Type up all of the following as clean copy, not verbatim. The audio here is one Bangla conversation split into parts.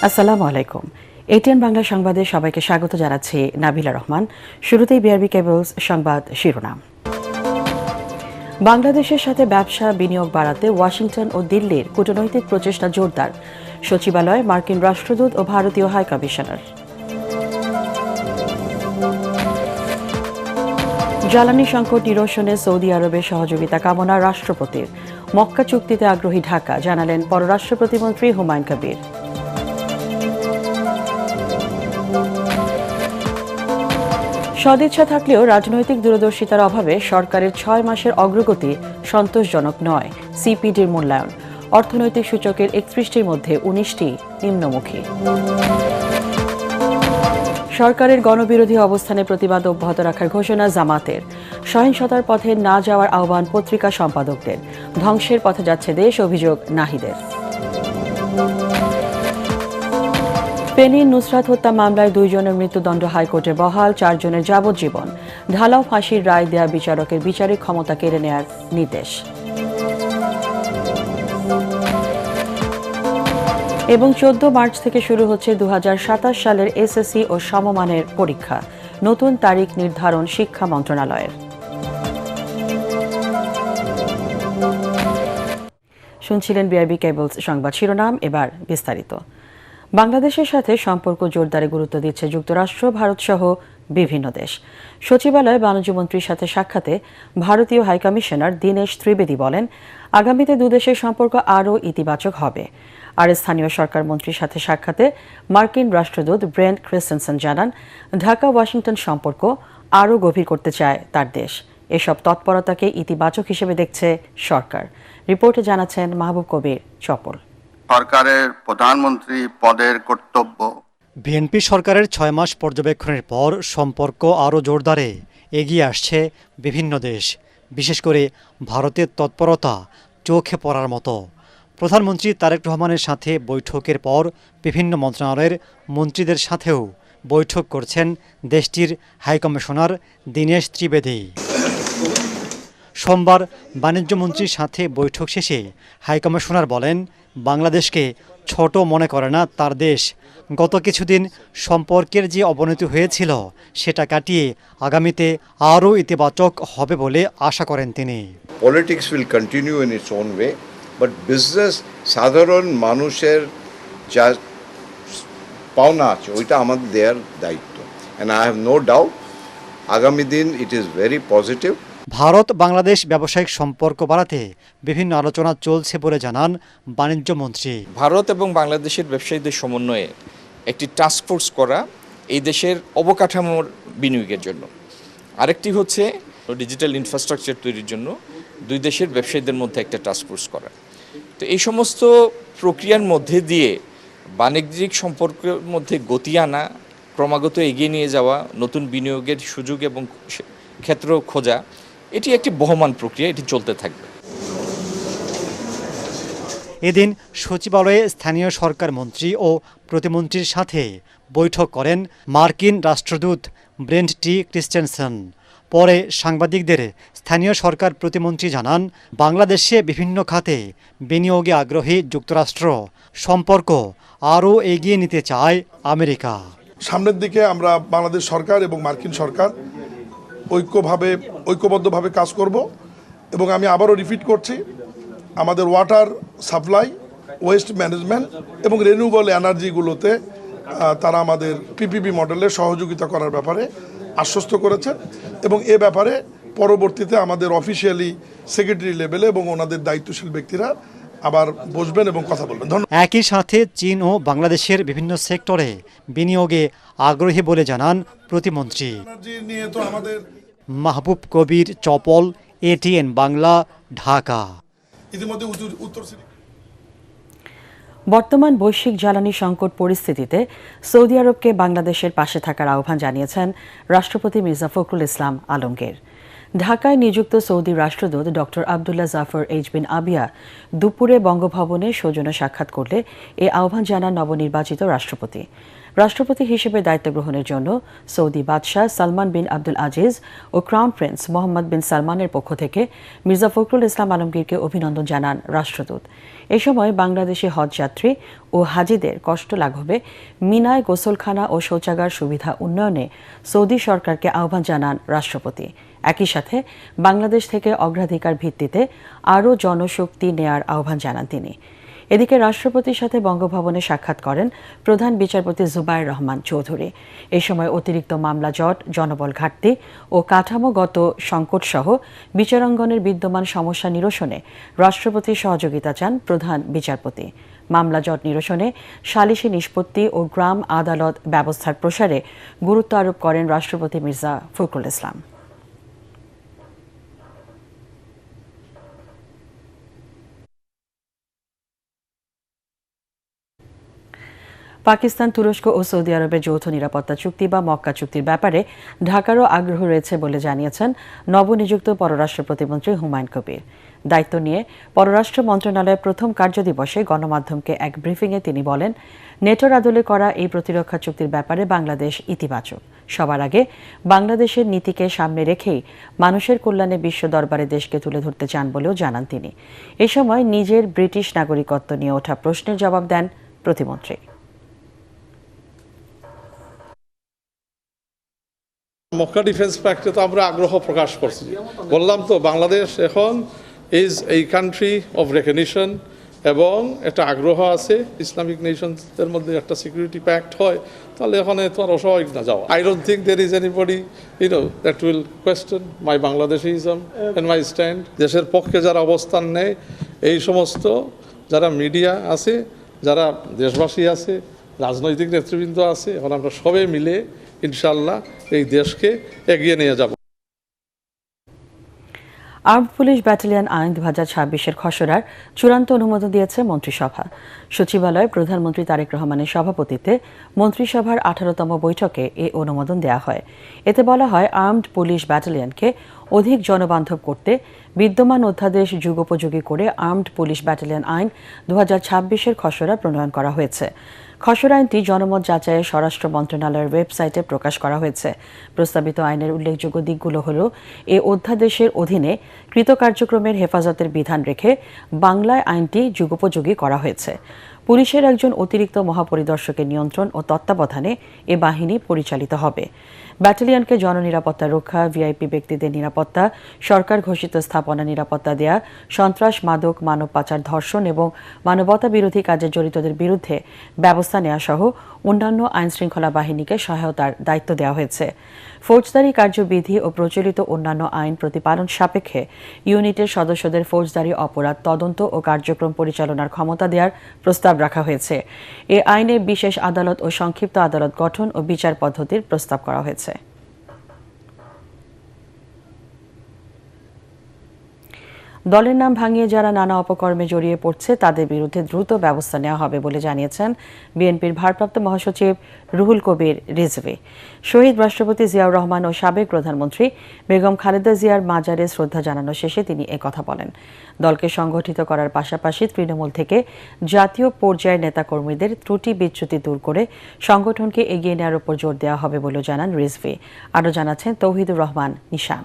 আসসালামু আলাইকুম। এটিএন বাংলা সংবাদে সবাইকে স্বাগত জানাচ্ছি নাবিলা রহমান। শুরুতেই বিআরবি কেবলস সংবাদ শিরোনাম। বাংলাদেশের সাথে ব্যবসা বিনিয়োগ বাড়াতে ওয়াশিংটন ও দিল্লির কূটনৈতিক প্রচেষ্টা জোরদার, সচিবালয়ে মার্কিন রাষ্ট্রদূত ও ভারতীয় হাইকমিশনার। জ্বালানি সংকট নিরসনে সৌদি আরবের সহযোগিতা কামনা রাষ্ট্রপতির। মক্কা চুক্তিতে আগ্রহী ঢাকা, জানালেন পররাষ্ট্র প্রতিমন্ত্রী হুমায়ুন কবির। সদিচ্ছা থাকলেও রাজনৈতিক দূরদর্শিতার অভাবে সরকারের 6 মাসের অগ্রগতি সন্তোষজনক নয়, সিপিডির মূল্যায়ন। অর্থনৈতিক সূচকের 31টির মধ্যে 19টি নিম্নমুখী। সরকারের গণবিরোধী অবস্থানে প্রতিবাদ অব্যাহত রাখার ঘোষণা জামাতের। সহিংসতার পথে না যাওয়ার আহ্বান পত্রিকা সম্পাদকদের। ধ্বংসের পথে যাচ্ছে দেশ, অভিযোগ নাহিদের। ফেনীর নুসরাত হত্যা মামলায় 2 জনের মৃত্যুদণ্ড হাইকোর্টে বহাল, 4 জনের যাবজ্জীবন। ঢালাও ফাঁসির রায় দেয়া বিচারকের বিচারিক ক্ষমতা কেড়ে নেয়ার নির্দেশ। এবং 14 মার্চ থেকে শুরু হচ্ছে 2027 সালের এসএসসি ও সমমানের পরীক্ষা। নতুন তারিখ নির্ধারণ শিক্ষা মন্ত্রণালয়ের। শুনছিলেন বিআরবি কেবলস সংবাদ শিরোনাম, এবার বিস্তারিত। বাংলাদেশের সাথে সম্পর্ক জোরদারে গুরুত্ব দিচ্ছে যুক্তরাষ্ট্র, ভারত সহ বিভিন্ন দেশ। সচিবালয়ে বাণিজ্যমন্ত্রীর সাথে সাক্ষাতে ভারতীয় হাইকমিশনার দীনেশ ত্রিবেদী বলেন, আগামীতে দুদেশের সম্পর্ক আরও ইতিবাচক হবে। আর স্থানীয় সরকার মন্ত্রীর সাথে সাক্ষাতে মার্কিন রাষ্ট্রদূত ব্রেন্ট ক্রিস্টেনসন জানান, ঢাকা ওয়াশিংটন সম্পর্ক আরও গভীর করতে চায় তার দেশ। এসব তৎপরতাকে ইতিবাচক হিসেবে দেখছে সরকার। রিপোর্টে জানাচ্ছেন মাহবুব কবির চপল। সরকারের প্রধানমন্ত্রী পদের কর্তব্য। বিএনপি সরকারের 6 মাস পর্যবেক্ষণের পর সম্পর্ক আরও জোরদারে এগিয়ে আসছে বিভিন্ন দেশ। বিশেষ করে ভারতের তৎপরতা চোখে পড়ার মতো। প্রধানমন্ত্রী তারেক রহমানের সাথে বৈঠকের পর বিভিন্ন মন্ত্রণালয়ের মন্ত্রীদের সাথেও বৈঠক করছেন দেশটির হাইকমিশনার দীনেশ ত্রিবেদী। সোমবার বাণিজ্যমন্ত্রীর সাথে বৈঠক শেষে হাইকমিশনার বলেন, বাংলাদেশকে ছোট মনে করে না তার দেশ। গত কিছুদিন সম্পর্কের যে অবনতি হয়েছিল সেটা কাটিয়ে আগামীতে আরও ইতিবাচক হবে বলে আশা করেন তিনি। Politics will continue in its own way, but business সাধারণ মানুষের যা পাওনা আছে ওইটা আমাদের দেওয়ার দায়িত্ব। And I have no doubt আগামী দিন it is very positive. Bharat Bangladesh ব্যবসায়িক সম্পর্ক বাড়াতে বিভিন্ন আলোচনা চলছে বলে জানান বাণিজ্যমন্ত্রী। ভারত এবং বাংলাদেশের ব্যবসায়ীদের সমন্বয়ে একটি টাস্কফোর্স করা এই দেশের অবকাঠামোর বিনিয়োগের জন্য। আরেকটি হচ্ছে ডিজিটাল ইনফ্রাস্ট্রাকচার তৈরির জন্য দুই দেশের ব্যবসায়ীদের মধ্যে একটা টাস্কফোর্স করা। তো এই সমস্ত প্রক্রিয়ার মধ্যে দিয়ে বাণিজ্যিক সম্পর্কের মধ্যে গতি আনা, ক্রমাগত এগিয়ে নিয়ে যাওয়া, নতুন বিনিয়োগের সুযোগ এবং ক্ষেত্র খোঁজা, এটি একটি বহমান প্রক্রিয়া, এটি চলতে থাকবে। এদিন সচিবালয়ে স্থানীয় সরকার মন্ত্রী ও প্রতিমন্ত্রীর সাথে বৈঠক করেন মার্কিন রাষ্ট্রদূত ব্রেন্ট টি ক্রিস্টেনসন। পরে সাংবাদিকদের স্থানীয় সরকার প্রতিমন্ত্রী জানান, বাংলাদেশে বিভিন্ন খাতে বিনিয়োগে আগ্রহী যুক্তরাষ্ট্র, সম্পর্ক আরও এগিয়ে নিতে চায় আমেরিকা। সামনের দিকে আমরা বাংলাদেশ সরকার এবং মার্কিন সরকার ঐক্যবদ্ধভাবে কাজ করব। এবং আমি আবারও রিপিট করছি, আমাদের ওয়াটার সাপ্লাই, ওয়েস্ট ম্যানেজমেন্ট এবং রিনিউয়েবল এনার্জিগুলোতে তারা আমাদের পিপিপি মডেলে সহযোগিতা করার ব্যাপারে আশ্বস্ত করেছেন। এবং এ ব্যাপারে পরবর্তীতে আমাদের অফিসিয়ালি সেক্রেটারি লেভেলে এবং ওনাদের দায়িত্বশীল ব্যক্তিরা আবার বসবেন এবং কথা বলবেন। ধন্যবাদ। একই সাথে চীন ও বাংলাদেশের বিভিন্ন সেক্টরে বিনিয়োগে আগ্রহী বলে জানান প্রতিমন্ত্রী। মাহবুব কবির চপল, এটিএন বাংলা, ঢাকা। বর্তমান বৈশ্বিক জ্বালানি সংকট পরিস্থিতিতে সৌদি আরবকে বাংলাদেশের পাশে থাকার আহ্বান জানিয়েছেন রাষ্ট্রপতি মির্জা ফখরুল ইসলাম আলমগীর। ঢাকায় নিযুক্ত সৌদি রাষ্ট্রদূত ডক্টর আবদুল্লাহ জাফর এইচ বিন আবিয়া দুপুরে বঙ্গভবনে সৌজন্য সাক্ষাৎ করলে এ আহ্বান জানান নবনির্বাচিত রাষ্ট্রপতি। রাষ্ট্রপতি হিসেবে দায়িত্ব গ্রহণের জন্য সৌদি বাদশাহ সালমান বিন আব্দুল আজিজ ও ক্রাউন প্রিন্স মোহাম্মদ বিন সালমানের পক্ষ থেকে মির্জা ফখরুল ইসলাম আলমগীরকে অভিনন্দন জানান রাষ্ট্রদূত। এ সময় বাংলাদেশি হজযাত্রী ও হাজিদের কষ্ট লাঘবে মিনায় গোসলখানা ও শৌচাগার সুবিধা উন্নয়নে সৌদি সরকারকে আহ্বান জানান রাষ্ট্রপতি। একই সাথে বাংলাদেশ থেকে অগ্রাধিকার ভিত্তিতে আরও জনশক্তি নেয়ার আহ্বান জানান তিনি। এদিকে রাষ্ট্রপতির সাথে বঙ্গভবনে সাক্ষাৎ করেন প্রধান বিচারপতি জুবায়ের রহমান চৌধুরী। এ সময় অতিরিক্ত মামলা জট, জনবল ঘাটতি ও কাঠামোগত সংকটসহ বিচারাঙ্গনের বিদ্যমান সমস্যা নিরসনে রাষ্ট্রপতির সহযোগিতা চান প্রধান বিচারপতি। মামলা জট নিরসনে সালিসি নিষ্পত্তি ও গ্রাম আদালত ব্যবস্থার প্রসারে গুরুত্ব আরোপ করেন রাষ্ট্রপতি মির্জা ফখরুল ইসলাম। পাকিস্তান, তুরস্ক ও সৌদি আরবের যৌথ নিরাপত্তা চুক্তি বা মক্কা চুক্তির ব্যাপারে ঢাকারও আগ্রহ রয়েছে বলে জানিয়েছেন নবনিযুক্ত পররাষ্ট্র প্রতিমন্ত্রী হুমায়ুন কবির। দায়িত্ব নিয়ে পররাষ্ট্র মন্ত্রণালয়ের প্রথম কার্যদিবসে গণমাধ্যমকে এক ব্রিফিংয়ে তিনি বলেন, নেটোর আদলে করা এই প্রতিরক্ষা চুক্তির ব্যাপারে বাংলাদেশ ইতিবাচক। সবার আগে বাংলাদেশের নীতিকে সামনে রেখেই মানুষের কল্যাণে বিশ্ব দরবারে দেশকে তুলে ধরতে চান বলেও জানান তিনি। এ সময় নিজের ব্রিটিশ নাগরিকত্ব নিয়ে ওঠা প্রশ্নের জবাব দেন প্রতিমন্ত্রী। মক্কা ডিফেন্স প্যাক্টে তো আমরা আগ্রহ প্রকাশ করছি, বললাম তো বাংলাদেশ এখন ইজ এই কান্ট্রি অফ রেকগনিশন এবং একটা আগ্রহ আছে ইসলামিক নেশনসের মধ্যে একটা সিকিউরিটি প্যাক্ট হয়, তাহলে এখানে তো আর অস্বাভাবিক না যাওয়া। I don't think there is anybody that will question my Bangladeshism and my stand. দেশের পক্ষে যারা অবস্থান নেয়, এই সমস্ত যারা মিডিয়া আছে, যারা দেশবাসী আছে, রাজনৈতিক নেতৃবৃন্দ আছে, এখন আমরা সবাই মিলে ইনশাআল্লাহ এই দেশকে এগিয়ে নিয়ে যাব। আর্মড পুলিশ ব্যাটালিয়ন আইন 2026-এর খসড়ার চূড়ান্ত অনুমোদন দিয়েছে মন্ত্রিসভা। সচিবালয়ে প্রধানমন্ত্রী তারেক রহমানের সভাপতিত্বে মন্ত্রিসভার 18তম বৈঠকে এ অনুমোদন দেওয়া হয়। এতে বলা হয়, আর্মড পুলিশ ব্যাটালিয়নকে অধিক জনবান্ধব করতে বিদ্যমান অধ্যাদেশ যুগোপযোগী করে আর্মড পুলিশ ব্যাটালিয়ন আইন 2026-এর খসড়া প্রণয়ন করা হয়েছে। খসড়া আইনটি জনমত যাচাইয়ে স্বরাষ্ট্র মন্ত্রণালয়ের ওয়েবসাইটে প্রকাশ করা হয়েছে। প্রস্তাবিত আইনের উল্লেখযোগ্য দিকগুলো হল, এ অধ্যাদেশের অধীনে কৃতকার্যক্রমের হেফাজতের বিধান রেখে বাংলায় আইনটি যুগোপযোগী করা হয়েছে। পুলিশের একজন অতিরিক্ত মহাপরিদর্শকের নিয়ন্ত্রণ ও তত্ত্বাবধানে এ বাহিনী পরিচালিত হবে। ব্যাটালিয়নকে জননিরাপত্তা রক্ষা, ভিআইপি ব্যক্তিদের নিরাপত্তা, সরকার ঘোষিত স্থাপনা নিরাপত্তা দেয়া, সন্ত্রাস, মাদক, মানব পাচার, ধর্ষণ এবং মানবতা বিরোধী কাজে জড়িতদের বিরুদ্ধে ব্যবস্থা নেওয়া সহ অন্যান্য আইনশৃঙ্খলা বাহিনীকে সহায়তার দায়িত্ব দেওয়া হয়েছে। ফৌজদারি কার্যবিধি ও প্রচলিত অন্যান্য আইন প্রতিপালন সাপেক্ষে ইউনিটের সদস্যদের ফৌজদারি অপরাধ তদন্ত ও কার্যক্রম পরিচালনার ক্ষমতা দেওয়ার প্রস্তাব রাখা হয়েছে। এ আইনে বিশেষ আদালত ও সংক্ষিপ্ত আদালত গঠন ও বিচার পদ্ধতির প্রস্তাব করা হয়েছে। দলের নাম ভাঙিয়ে যারা নানা অপকর্মে জড়িয়ে পড়ছে তাদের বিরুদ্ধে দ্রুত ব্যবস্থা নেওয়া হবে বলে জানিয়েছেন বিএনপির ভারপ্রাপ্ত মহাসচিব রুহুল কবির রিজভী। শহীদ রাষ্ট্রপতি জিয়াউর রহমান ও সাবেক প্রধানমন্ত্রী বেগম খালেদা জিয়ার মাজারে শ্রদ্ধা জানানো শেষে তিনি একথা বলেন। দলকে সংগঠিত করার পাশাপাশি তৃণমূল থেকে জাতীয় পর্যায়ের নেতাকর্মীদের ত্রুটি বিচ্যুতি দূর করে সংগঠনকে এগিয়ে নেওয়ার উপর জোর দেওয়া হবে বলে জানান রিজভী। আরও জানাচ্ছেন তৌহিদুর রহমান নিশান।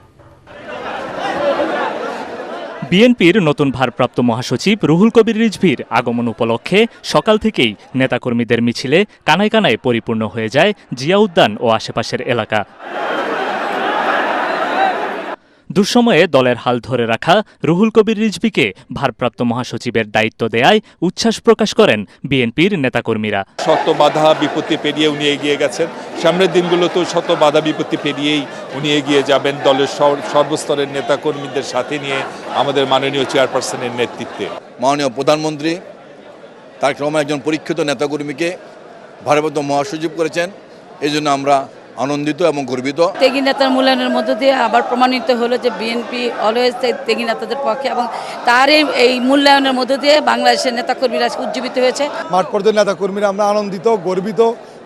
বিএনপির নতুন ভারপ্রাপ্ত মহাসচিব রুহুল কবির রিজভীর আগমন উপলক্ষে সকাল থেকেই নেতাকর্মীদের মিছিলে কানায় কানায় পরিপূর্ণ হয়ে যায় জিয়া উদ্যান ও আশেপাশের এলাকা। দুঃসময়ে দলের হাল ধরে রাখা রুহুল কবির রিজভীকে ভারপ্রাপ্ত মহাসচিবের দায়িত্ব দেয়ায় উচ্ছ্বাস প্রকাশ করেন বিএনপির নেতাকর্মীরা। শত বাধা বিপত্তি পেরিয়ে উনি এগিয়ে গেছেন, সামনের দিনগুলোতেও শত বাধা বিপত্তি পেরিয়েই উনি এগিয়ে যাবেন দলের সর্বস্তরের নেতাকর্মীদের সাথে নিয়ে আমাদের মাননীয় চেয়ারপারসনের নেতৃত্বে। মাননীয় প্রধানমন্ত্রী তারেক রহমান একজন পরীক্ষিত নেতাকর্মীকে ভারপ্রাপ্ত মহাসচিব করেছেন, এই জন্য আমরা আনন্দিত এবং গর্বিত। ত্যাগী নেতার মূল্যায়নের মধ্য দিয়ে আবার প্রমাণিত হলো যে বিএনপি অলওয়েজ ত্যাগী নেতাদের পক্ষে, এবং তার এই মূল্যায়নের মধ্য দিয়ে বাংলাদেশের নেতাকর্মীরা উজ্জীবিত হয়েছে। মাঠ পর্যায়ের নেতাকর্মীরা আমরা আনন্দিত, গর্বিত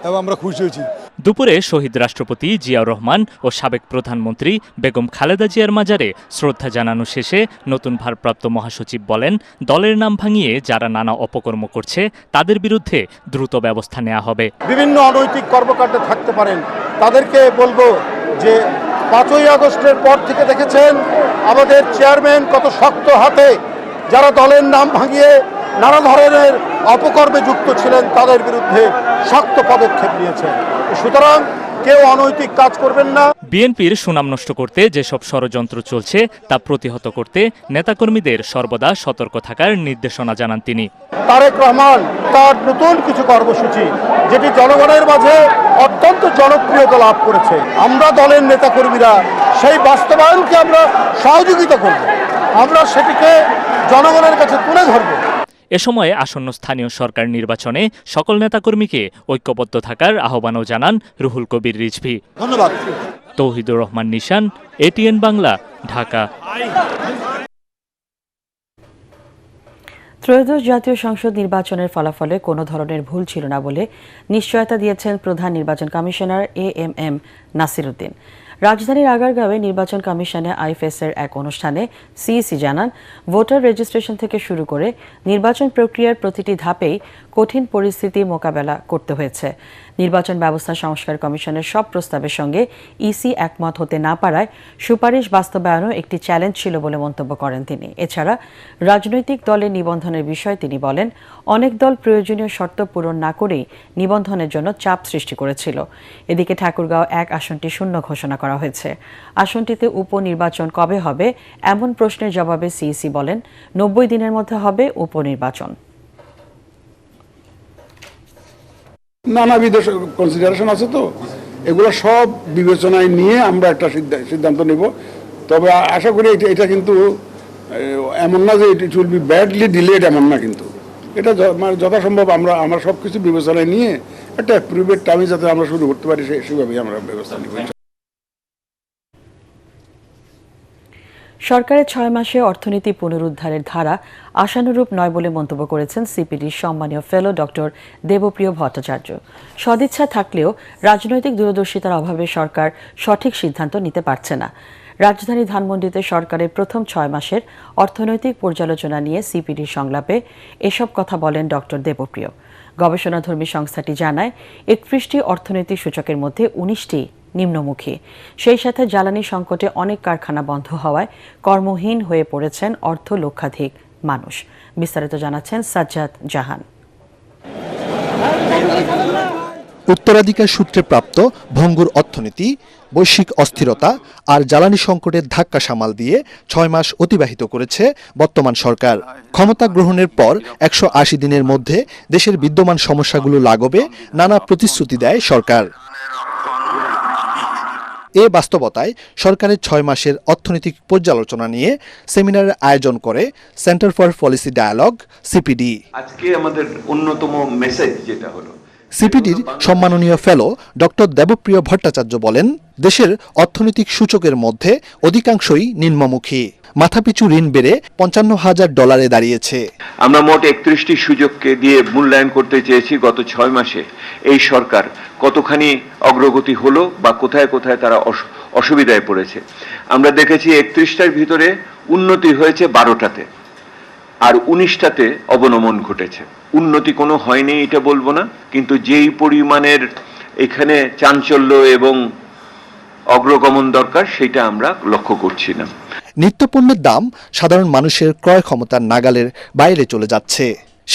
এবং আমরা খুশি হয়েছি। দুপুরে শহীদ রাষ্ট্রপতি জিয়াউর রহমান ও সাবেক প্রধানমন্ত্রী বেগম খালেদা জিয়ার মাজারে শ্রদ্ধা জানানো শেষে নতুন ভারপ্রাপ্ত মহাসচিব বলেন, দলের নাম ভাঙিয়ে যারা নানা অপকর্ম করছে তাদের বিরুদ্ধে দ্রুত ব্যবস্থা নেওয়া হবে। বিভিন্ন অনৈতিক কর্মকাণ্ডে থাকতে পারেন, তাদেরকে বলবো যে 5ই আগস্টের পর থেকে দেখেছেন আমাদের চেয়ারম্যান কত শক্ত হাতে যারা দলের নাম ভাঙিয়ে নানা ধরনের অপকর্মে যুক্ত ছিলেন তাদের বিরুদ্ধে শক্ত পদক্ষেপ নিয়েছেন। সুতরাং কেউ অনৈতিক কাজ করবেন না। বিএনপির সুনাম নষ্ট করতে যেসব ষড়যন্ত্র চলছে তা প্রতিহত করতে নেতাকর্মীদের সর্বদা সতর্ক থাকার নির্দেশনা জানান তিনি। তারেক রহমান তার নতুন কিছু কর্মসূচি যেটি জনগণের মাঝে অত্যন্ত জনপ্রিয়তা লাভ করেছে, আমরা দলের নেতাকর্মীরা সেই বাস্তবায়নকে আমরা সহযোগিতা করব, আমরা সেটিকে জনগণের কাছে তুলে ধরব। এ সময় আসন্ন স্থানীয় সরকার নির্বাচনে সকল নেতাকর্মীকে ঐক্যবদ্ধ থাকার আহ্বানও জানান রুহুল কবির রিজভী। ধন্যবাদ। তৌহিদুর রহমান নিশান, এটিএন বাংলা, ঢাকা। ত্রয়োদশ জাতীয় সংসদ নির্বাচনের ফলাফলে কোনো ধরনের ভুল ছিল না বলে নিশ্চয়তা দিয়েছেন প্রধান নির্বাচন কমিশনার এএমএম নাসির উদ্দিন। রাজধানীর আগারগাঁওয়ে নির্বাচন কমিশনে আইএফএসের এক অনুষ্ঠানে সিইসি জানান, ভোটার রেজিস্ট্রেশন থেকে শুরু করে নির্বাচন প্রক্রিয়ার প্রতিটি ধাপেই কঠিন পরিস্থিতি মোকাবেলা করতে হয়েছে। নির্বাচন ব্যবস্থা সংস্কার কমিশনের সব প্রস্তাবের সঙ্গে ইসি একমত হতে না পারায় সুপারিশ বাস্তবায়নও একটি চ্যালেঞ্জ ছিল বলে মন্তব্য করেন তিনি। এছাড়া রাজনৈতিক দলের নিবন্ধনের বিষয়ে তিনি বলেন, অনেক দল প্রয়োজনীয় শর্ত পূরণ না করেই নিবন্ধনের জন্য চাপ সৃষ্টি করেছিল। এদিকে ঠাকুরগাঁও 1 আসনটি শূন্য ঘোষণা করা হয়েছে। আসনটিতে উপনির্বাচন কবে হবে এমন প্রশ্নের জবাবে সিইসি বলেন, 90 দিনের মধ্যে হবে উপনির্বাচন। নানাবিধ কনসিডারেশন আছে, তো এগুলো সব বিবেচনায় নিয়ে আমরা একটা সিদ্ধান্ত নেব। তবে আশা করি এটা কিন্তু এমন না যে it will be badly delayed, এমন না, কিন্তু এটা যথাসম্ভব আমরা সব কিছু বিবেচনায় নিয়ে একটা অ্যাপ্রুভেড টাইমে যাতে আমরা শুরু করতে পারি সেভাবেই আমরা ব্যবস্থা নেব। সরকারের 6 মাসে অর্থনীতি পুনরুদ্ধারের ধারা আশানুরূপ নয় বলে মন্তব্য করেছেন সিপিডির সম্মানীয় ফেলো ডক্টর দেবপ্রিয় ভট্টাচার্য। সদিচ্ছা থাকলেও রাজনৈতিক দূরদর্শিতার অভাবে সরকার সঠিক সিদ্ধান্ত নিতে পারছে না। রাজধানী ধানমন্ডিতে সরকারের প্রথম 6 মাসের অর্থনৈতিক পর্যালোচনা নিয়ে সিপিডির সংলাপে এসব কথা বলেন ডক্টর দেবপ্রিয়। গবেষণাধর্মী সংস্থাটি জানায়, 31টি অর্থনৈতিক সূচকের মধ্যে 19টি নিম্নমুখী। সেই সাথে জ্বালানি সংকটে অনেক কারখানা বন্ধ হওয়ায় কর্মহীন হয়ে পড়েছেন অর্ধ লক্ষাধিক মানুষ। বিস্তারিত জানাচ্ছেন সাজ্জাদ জাহান। উত্তরাধিকার সূত্রে প্রাপ্ত ভঙ্গুর অর্থনীতি, বৈশ্বিক অস্থিরতা আর জ্বালানি সংকটের ধাক্কা সামাল দিয়ে 6 মাস অতিবাহিত করেছে বর্তমান সরকার। ক্ষমতা গ্রহণের পর 180 দিনের মধ্যে দেশের বিদ্যমান সমস্যাগুলো লাঘবে নানা প্রতিশ্রুতি দেয় সরকার। এ বাস্তবতায় সরকারের 6 মাসের অর্থনৈতিক পর্যালোচনা নিয়ে সেমিনারের আয়োজন করে centre for policy dialogue CPD. আজকে আমাদের অন্যতম মেসেজ যেটা হলো, সিপিডির সম্মাননীয় ফেলো ডক্টর দেবপ্রিয় ভট্টাচার্য বলেন, দেশের অর্থনৈতিক সূচকের মধ্যে অধিকাংশই নিম্নমুখী। মাথাপিছু ঋণ বেড়ে $55,000 দাঁড়িয়েছে। আমরা মোট 31টি সূচককে দিয়ে মূল্যায়ন করতে চেয়েছি গত 6 মাসে এই সরকার কতখানি অগ্রগতি হলো বা কোথায় কোথায় তারা অসুবিধায় পড়েছে। আমরা দেখেছি 31টার ভিতরে উন্নতি হয়েছে 12টাতে, আর 19টাতে অবনমন ঘটেছে। উন্নতি কোনো হয়নি এটা বলবো না, কিন্তু যেই পরিমাণের এখানে চাঞ্চল্য এবং অগ্রগমন দরকার সেটা আমরা লক্ষ্য করছি না। নিত্যপণ্যের দাম সাধারণ মানুষের ক্রয় ক্ষমতার নাগালের বাইরে চলে যাচ্ছে।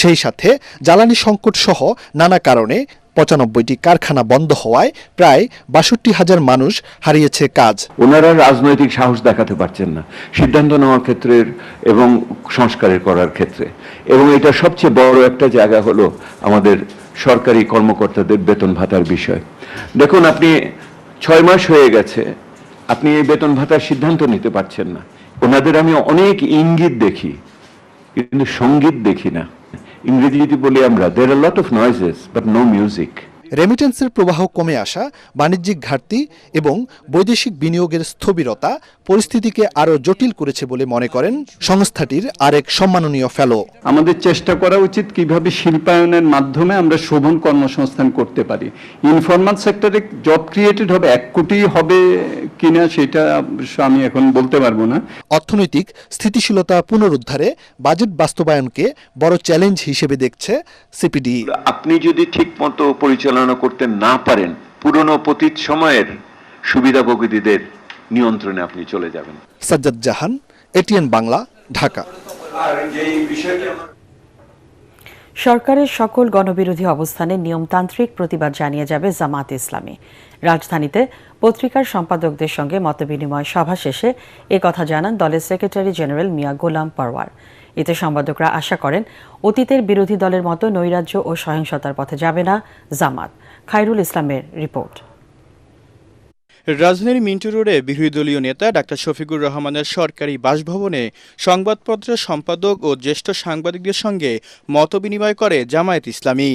সেই সাথে জ্বালানি সংকট সহ নানা কারণে 95টি কারখানা বন্ধ হওয়ায় প্রায় 62,000 মানুষ হারিয়েছে কাজ। ওনারা রাজনৈতিক সাহস দেখাতে পারছেন না সিদ্ধান্ত নেওয়ার ক্ষেত্রে এবং সংস্কারের করার ক্ষেত্রে। এবং এটা সবচেয়ে বড় একটা জায়গা হলো আমাদের সরকারি কর্মকর্তাদের বেতন ভাতার বিষয়। দেখুন, আপনি 6 মাস হয়ে গেছে, আপনি এই বেতন ভাতার সিদ্ধান্ত নিতে পারছেন না। ওনাদের আমি অনেক ইঙ্গিত দেখি, কিন্তু সঙ্গীত দেখি না। ইংরেজি যদি বলি আমরা, there are a lot of noises but no music. রেমিটেন্সের প্রবাহ কমে আসা, বাণিজ্যিক ঘাটতি এবং বৈদেশিক বিনিয়োগের স্থবিরতা পরিস্থিতিকে আরও জটিল করেছে বলে মনে করেন সংস্থাটির আরেক সম্মাননীয় ফেলো। আমাদের চেষ্টা করা উচিত কিভাবে শিল্পায়নের মাধ্যমে আমরা শোভন কর্মসংস্থান করতে পারি। ইনফরমাল সেক্টরে জব ক্রিয়েটেড হবে 1 কোটি হবে কিনা সেটা আমি এখন বলতে পারবো না। অর্থনৈতিক স্থিতিশীলতা পুনরুদ্ধারে বাজেট বাস্তবায়নকে বড় চ্যালেঞ্জ হিসেবে দেখছে সিপিডি। আপনি যদি ঠিকমতো পরিচালনা করতে না পারেন, পুরনো অতীত সময়ের সুবিধাভোগীদের নিয়ন্ত্রণে আপনি চলে যাবেন। সাজ্জাদ জাহান, এটিএন বাংলা, ঢাকা। সরকারের সকল গণবিরোধী অবস্থানের নিয়মতান্ত্রিক প্রতিবাদ জানিয়ে যাবে জামায়াতে ইসলামী। রাজধানীতে পত্রিকার সম্পাদকদের সঙ্গে মতবিনিময় সভা শেষে একথা জানান দলের সেক্রেটারি জেনারেল মিয়া গোলাম পরওয়ার। এতে সম্পাদকরা আশা করেন অতীতের বিরোধী দলের মতো নৈরাজ্য ও সহিংসতার পথে যাবে না জামাত। খায়রুল ইসলামের রিপোর্ট। রাজধানীর মিন্টু রোডে বিরোধী দলীয় নেতা ডাক্তার শফিকুর রহমানের সরকারি বাসভবনে সংবাদপত্রের সম্পাদক ও জ্যেষ্ঠ সাংবাদিকদের সঙ্গে মতবিনিময় করে জামায়াত ইসলামী।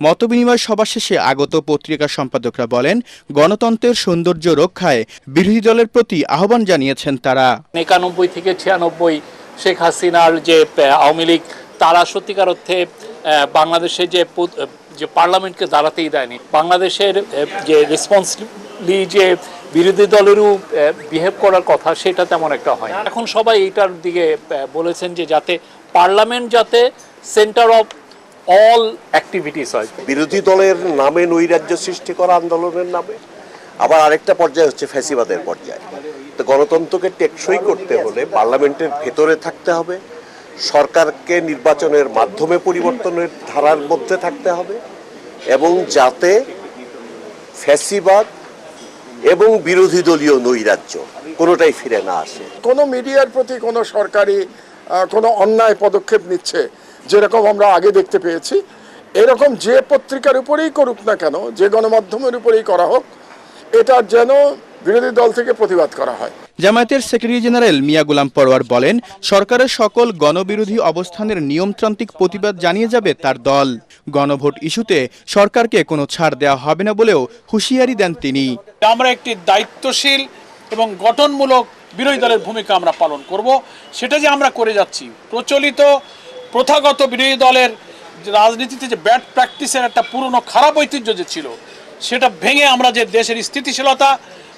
মতবিনিময় সভা শেষে আগত পত্রিকার সম্পাদকরা বলেন, গণতন্ত্রের সৌন্দর্য রক্ষায় বিরোধী দলের প্রতি আহ্বান জানিয়েছেন তারা। 91 থেকে 96 শেখ হাসিনার যে আওয়ামী লীগ, তারা সত্যিকার অর্থে বাংলাদেশে যে পার্লামেন্টকে দাঁড়াতেই দেয়নি। বাংলাদেশের যে রেসপন্সিবলি যে বিরোধী দলেরও বিহেভ করার কথা, সেটা তেমন একটা হয়। এখন সবাই এইটার দিকে বলেছেন যে যাতে পার্লামেন্ট যাতে সেন্টার অফ অল অ্যাক্টিভিটিস হয়। বিরোধী দলের নামে নৈরাজ্য সৃষ্টি করা আন্দোলনের নামে, আবার আরেকটা পর্যায়ে হচ্ছে ফ্যাসিবাদের পর্যায়ে। তো গণতন্ত্রকে টেকসই করতে হলে পার্লামেন্টের ভেতরে থাকতে হবে, সরকারকে নির্বাচনের মাধ্যমে পরিবর্তনের ধারার মধ্যে থাকতে হবে, এবং যাতে ফ্যাসিবাদ এবং বিরোধী দলীয় নৈরাজ্য কোনোটাই ফিরে না আসে। কোনো মিডিয়ার প্রতি কোনো সরকারি কোনো অন্যায় পদক্ষেপ নিচ্ছে, যেরকম আমরা আগে দেখতে পেয়েছি, এরকম যে পত্রিকার উপরেই করুক না কেন, যে গণমাধ্যমের উপরেই করা হোক, এটার যেন বিরোধী দল থেকে প্রতিবাদ করা হয়। জামায়াতের সেক্রেটারি জেনারেল মিয়া গোলাম পরওয়ার বলেন, সরকারের সকল গণবিরোধী অবস্থানের নিয়মতান্ত্রিক প্রতিবাদ জানিয়ে যাবে তার দল। গণভোট ইস্যুতে সরকারকে কোনো ছাড় দেওয়া হবে না বলেও হুঁশিয়ারি দেন তিনি। আমরা একটি দায়িত্বশীল এবং গঠনমূলক বিরোধী দলের ভূমিকা আমরা পালন করব। সেটা যে আমরা করে যাচ্ছি, প্রচলিত প্রথাগত বিরোধী দলের রাজনীতিতে যে ব্যাড প্র্যাকটিসের একটা পুরনো খারাপ ঐতিহ্য যে ছিল, সেটা ভেঙে আমরা যে দেশের স্থিতিশীলতা,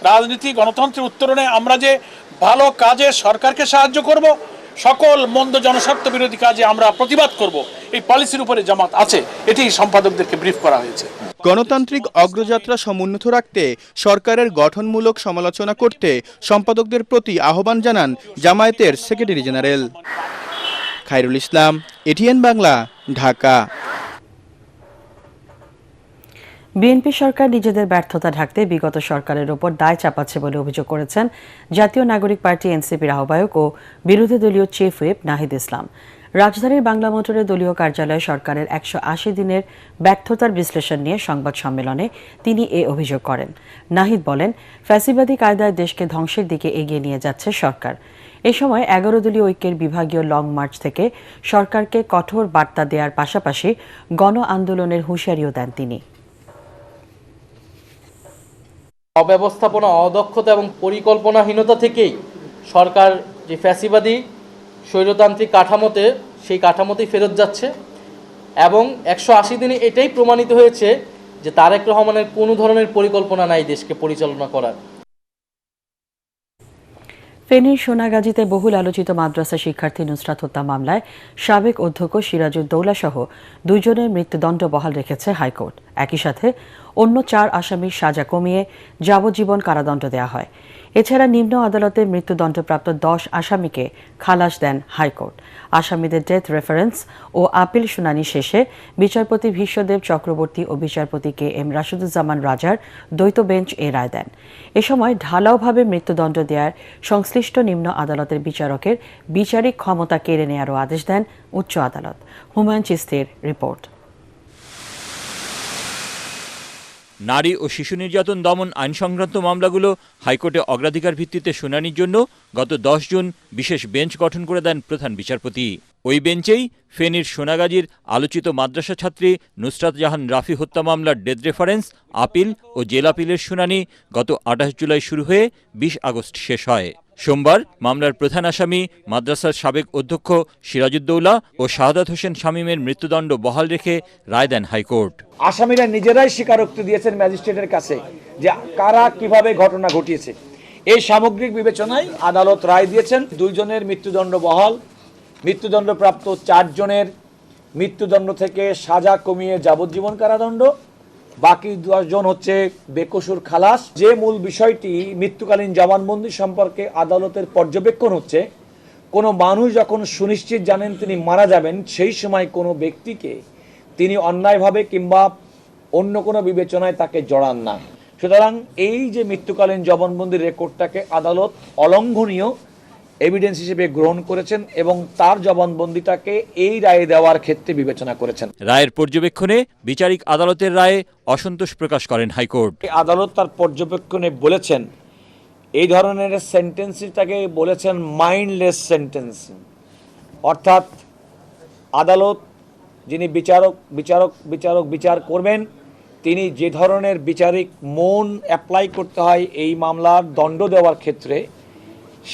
রাজনীতি, গণতন্ত্রের উত্তরণে আমরা যে ভালো কাজে সরকারকে সাহায্য করব, সকল মন্দ জনস্বার্থ বিরোধী কাজে আমরা প্রতিবাদ করব, এই পলিসির উপরে জামাত আছে। এটি সম্পাদকদেরকে ব্রিফ করা হয়েছে। গণতান্ত্রিক অগ্রযাত্রা সমুন্নত রাখতে সরকারের গঠনমূলক সমালোচনা করতে সম্পাদকদের প্রতি আহ্বান জানান জামায়াতের secretary general. Khairul Islam, ATN Bangla, Dhaka. BNP সরকার নিজেদের ব্যর্থতা ঢাকতে বিগত সরকারের ওপর দায় চাপাচ্ছে বলে অভিযোগ করেছেন জাতীয় নাগরিক পার্টি এনসিপির আহ্বায়ক ও বিরোধী দলীয় চিফ হুইপ নাহিদ ইসলাম। রাজধানীর বাংলা মোটরের দলীয় কার্যালয়ে সরকারের 180 দিনের ব্যর্থতার বিশ্লেষণ নিয়ে সংবাদ সম্মেলনে তিনি এ অভিযোগ করেন। নাহিদ বলেন, ফ্যাসিবাদী কায়দায় দেশকে ধ্বংসের দিকে এগিয়ে নিয়ে যাচ্ছে সরকার। এ সময় 11 দলীয় ঐক্যের বিভাগীয় লং মার্চ থেকে সরকারকে কঠোর বার্তা দেওয়ার পাশাপাশি গণ আন্দোলনের হুঁশিয়ারিও দেন তিনি। অব্যবস্থাপনা, অদক্ষতা এবং পরিকল্পনাহীনতা থেকেই সরকার যে ফ্যাসিবাদী স্বৈরতান্ত্রিক কাঠামোতে, সেই কাঠামোতেই ফেরত যাচ্ছে। এবং 180 দিনে এটাই প্রমাণিত হয়েছে যে তারেক রহমানের কোনো ধরনের পরিকল্পনা নাই দেশকে পরিচালনা করার। ফেনীর সোনাগাজীতে বহুল আলোচিত মাদ্রাসা শিক্ষার্থী নুসরাত হত্যা মামলায় সাবেক অধ্যক্ষ সিরাজউদ্দৌলা সহ 2 জনের মৃত্যুদণ্ড বহাল রেখেছে হাইকোর্ট। একই সাথে অন্য 4 আসামির সাজা কমিয়ে যাবজ্জীবন কারাদণ্ড দেওয়া হয়। এছাড়া নিম্ন আদালতে মৃত্যুদণ্ডপ্রাপ্ত 10 আসামিকে খালাস দেন হাইকোর্ট। আসামিদের ডেথ রেফারেন্স ও আপিল শুনানি শেষে বিচারপতি ভীষ্মদেব চক্রবর্তী ও বিচারপতি কে এম রাশিদুজ্জামান রাজার দ্বৈত বেঞ্চ এ রায় দেন। এ সময় ঢালাওভাবে মৃত্যুদণ্ড দেওয়ার সংশ্লিষ্ট নিম্ন আদালতের বিচারকের বিচারিক ক্ষমতা কেড়ে নেওয়ারও আদেশ দেন উচ্চ আদালত। হুমায়ুন চিস্তির রিপোর্ট। নারী ও শিশু নির্যাতন দমন আইন সংক্রান্ত মামলাগুলো হাইকোর্টে অগ্রাধিকার ভিত্তিতে শুনানির জন্য গত ১০ জুন বিশেষ বেঞ্চ গঠন করে দেন প্রধান বিচারপতি। ওই বেঞ্চেই ফেনীর সোনাগাজীর আলোচিত মাদ্রাসা ছাত্রী নুসরাত জাহান রাফি হত্যা মামলার ডেথ রেফারেন্স, আপিল ও জেল আপিলের শুনানি গত ২৮ জুলাই শুরু হয়ে ২০ আগস্ট শেষ হয়। সোমবার মামলার প্রধান আসামি মাদ্রাসার সাবেক অধ্যক্ষ সিরাজউদ্দৌলা ও শাহাদাত হোসেন শামীমের মৃত্যুদণ্ড বহাল রেখে রায় দেন হাইকোর্ট। আসামিরা নিজেরাই স্বীকারোক্তি দিয়েছেন ম্যাজিস্ট্রেটের কাছে যে কারা কিভাবে ঘটনা ঘটিয়েছে। এই সামগ্রিক বিবেচনায় আদালত রায় দিয়েছেন ২ জনের মৃত্যুদণ্ড বহাল, মৃত্যুদণ্ডপ্রাপ্ত ৪ জনের মৃত্যুদণ্ড থেকে সাজা কমিয়ে যাবজ্জীবন কারাদণ্ড, বাকি ১০ জন হচ্ছে বেকসুর খালাস। যে মূল বিষয়টি মৃত্যুকালীন জবানবন্দি সম্পর্কে আদালতের পর্যবেক্ষণ হচ্ছে, কোনো মানুষ যখন সুনিশ্চিত জানেন তিনি মারা যাবেন, সেই সময় কোনো ব্যক্তিকে তিনি অন্যায়ভাবে কিংবা অন্য কোনো বিবেচনায় তাকে জড়ান না। সুতরাং এই যে মৃত্যুকালীন জবানবন্দির রেকর্ডটাকে আদালত অলঙ্ঘনীয় এভিডেন্স হিসেবে গ্রহণ করেছেন এবং তার জবানবন্দিটাকে এই রায়ে দেওয়ার ক্ষেত্রে বিবেচনা করেছেন। রায়ের পর্যবেক্ষণে বিচারিক আদালতের রায়ে অসন্তোষ প্রকাশ করেন হাইকোর্ট। আদালত তার পর্যবেক্ষণে বলেছেন এই ধরনের সেন্টেন্সটাকে বলেছেন মাইন্ডলেস অর্থাৎ আদালত যিনি বিচার করবেন তিনি যে ধরনের বিচারিক মন অ্যাপ্লাই করতে হয় এই মামলার দণ্ড দেওয়ার ক্ষেত্রে,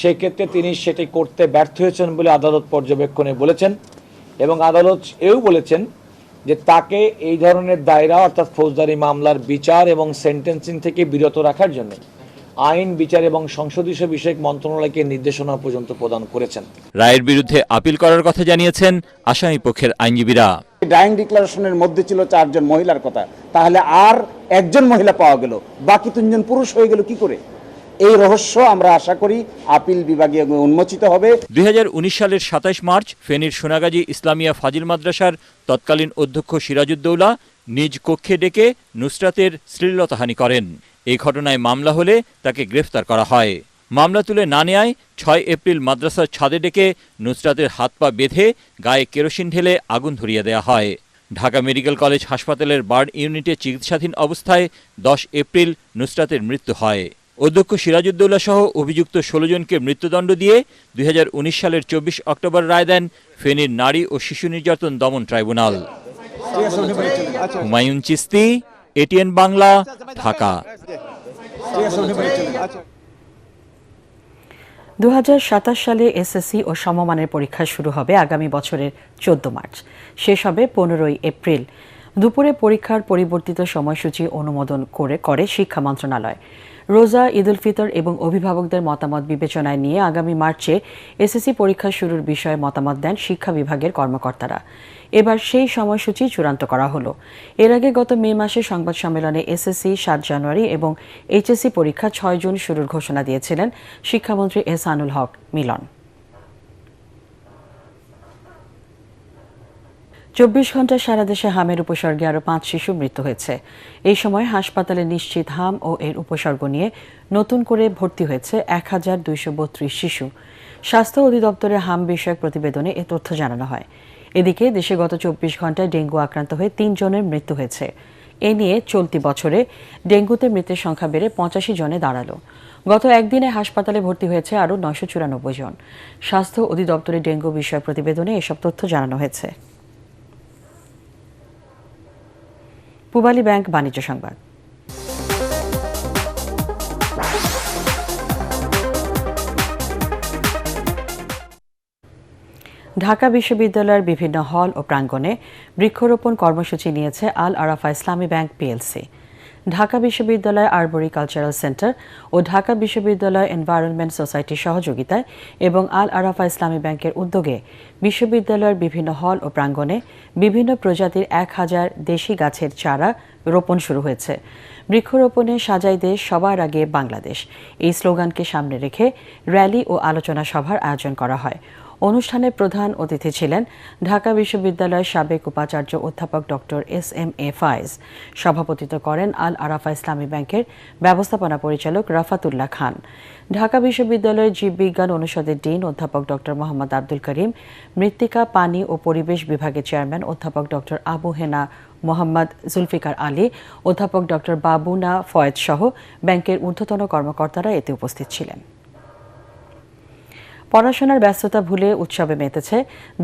সেক্ষেত্রে তিনি সেটি করতে ব্যর্থ হয়েছেন বলে আদালত পর্যবেক্ষণে বলেছেন। এবং আদালত এও বলেছেন যে তাকে এই ধরনের দায়রা অর্থাৎ ফৌজদারি মামলার বিচার এবং সেন্টেন্সিং থেকে বিরত রাখার জন্য আইন, বিচার এবং সংসদীয় বিষয়ক মন্ত্রণালয়কে নির্দেশনা পর্যন্ত প্রদান করেছেন। রায়ের বিরুদ্ধে আপিল করার কথা জানিয়েছেন আসামি পক্ষের আইনজীবীরা। ডাইং ডিক্লারেশনের মধ্যে ছিল ৪ জন মহিলার কথা, তাহলে আর একজন মহিলা পাওয়া গেল, বাকি ৩ জন পুরুষ হয়ে গেল কি করে? এই রহস্য আমরা আশা করি আপিল বিভাগে উন্মোচিত হবে। ২০১৯ সালের ২৭ মার্চ ফেনীর সোনাগাজী ইসলামিয়া ফাজিল মাদ্রাসার তৎকালীন অধ্যক্ষ সিরাজউদ্দৌলা নিজ কক্ষে ডেকে নুসরাতের শ্লীলতাহানি করেন। এই ঘটনায় মামলা হলে তাকে গ্রেফতার করা হয়। মামলা তুলে না নেয়ায় ৬ এপ্রিল মাদ্রাসার ছাদে ডেকে নুসরাতের হাত পা বেঁধে গায়ে কেরোসিন ঢেলে আগুন ধরিয়ে দেওয়া হয়। ঢাকা মেডিকেল কলেজ হাসপাতালের বার্ন ইউনিটে চিকিৎসাধীন অবস্থায় ১০ এপ্রিল নুসরাতের মৃত্যু হয়। অধ্যক্ষ সিরাজউদ্দৌলা সহ অভিযুক্ত ১৬ জনকে মৃত্যুদণ্ড দিয়ে ২০১৯ সালের ২৪ অক্টোবর রায় দেন ফেনীর নারী ও শিশু নির্যাতন দমন ট্রাইব্যুনাল। হুমায়ুন চিস্তি, এটিএন বাংলা, ঢাকা। ২০২৭ সালে এসএসসি ও সমমানের পরীক্ষা শুরু হবে আগামী বছরের ১৪ মার্চ, শেষ হবে ১৫ এপ্রিল। দুপুরে পরীক্ষার পরিবর্তিত সময়সূচি অনুমোদন করে শিক্ষা মন্ত্রণালয়। রোজা, ঈদ উল ফিতর এবং অভিভাবকদের মতামত বিবেচনায় নিয়ে আগামী মার্চে এসএসসি পরীক্ষা শুরুর বিষয়ে মতামত দেন শিক্ষা বিভাগের কর্মকর্তারা। এবার সেই সময়সূচি চূড়ান্ত করা হলো। এর আগে গত মে মাসে সংবাদ সম্মেলনে এসএসসি ৭ জানুয়ারি এবং এইচএসসি পরীক্ষা ৬ জুন শুরুর ঘোষণা দিয়েছিলেন শিক্ষামন্ত্রী এহসানুল হক মিলন। ২৪ ঘণ্টায় সারা দেশে হামের উপসর্গে আরও ৫ শিশুর মৃত্যু হয়েছে। এই সময় হাসপাতালে নিশ্চিত হাম ও এর উপসর্গ নিয়ে নতুন করে ভর্তি হয়েছে ১,২৩২ শিশু। স্বাস্থ্য অধিদপ্তরের হাম বিষয়ক প্রতিবেদনে এ তথ্য জানানো হয়। এদিকে দেশে গত ২৪ ঘণ্টায় ডেঙ্গু আক্রান্ত হয়ে ৩ জনের মৃত্যু হয়েছে। এ নিয়ে চলতি বছরে ডেঙ্গুতে মৃতের সংখ্যা বেড়ে ৮৫ জনে দাঁড়ালো। গত একদিনে হাসপাতালে ভর্তি হয়েছে আরও ৯৯৪ জন। স্বাস্থ্য অধিদপ্তরের ডেঙ্গু বিষয়ক প্রতিবেদনে এসব তথ্য জানানো হয়েছে। পূবালী ব্যাংক বাণিজ্য সংবাদ। ঢাকা বিশ্ববিদ্যালয়ের বিভিন্ন হল ও প্রাঙ্গণে বৃক্ষরোপণ কর্মসূচি নিয়েছে আল আরাফা ইসলামী ব্যাংক পিএলসি। ঢাকা বিশ্ববিদ্যালয় আরবরি কালচারাল সেন্টার ও ঢাকা বিশ্ববিদ্যালয় এনভায়রনমেন্ট সোসাইটির সহযোগিতায় এবং আল আরাফা ইসলামী ব্যাংকের উদ্যোগে বিশ্ববিদ্যালয়ের বিভিন্ন হল ও প্রাঙ্গণে বিভিন্ন প্রজাতির ১,০০০ দেশি গাছের চারা রোপণ শুরু হয়েছে। বৃক্ষরোপণে সাজাই দেশ, সবার আগে বাংলাদেশ, এই স্লোগানকে সামনে রেখে র্যালি ও আলোচনা সভার আয়োজন করা হয়। অনুষ্ঠানে প্রধান অতিথি ছিলেন ঢাকা বিশ্ববিদ্যালয়ের সাবেক উপাচার্য অধ্যাপক ডক্টর SMA ফায়েজ। সভাপতিত্ব করেন আল আরাফা ইসলামী ব্যাংকের ব্যবস্থাপনা পরিচালক রাফাতুল্লাহ খান। ঢাকা বিশ্ববিদ্যালয়ের জীববিজ্ঞান অনুষদের ডিন অধ্যাপক ডক্টর মোহাম্মদ আব্দুল করিম, মৃত্তিকা, পানি ও পরিবেশ বিভাগের চেয়ারম্যান অধ্যাপক ডক্টর আবু হেনা মোহাম্মদ জুলফিকার আলী, অধ্যাপক ডক্টর বাবুনা ফয়েদ সহ ব্যাংকের ঊর্ধ্বতন কর্মকর্তারা এতে উপস্থিত ছিলেন। পড়াশোনার ব্যস্ততা ভুলে উৎসবে মেতেছে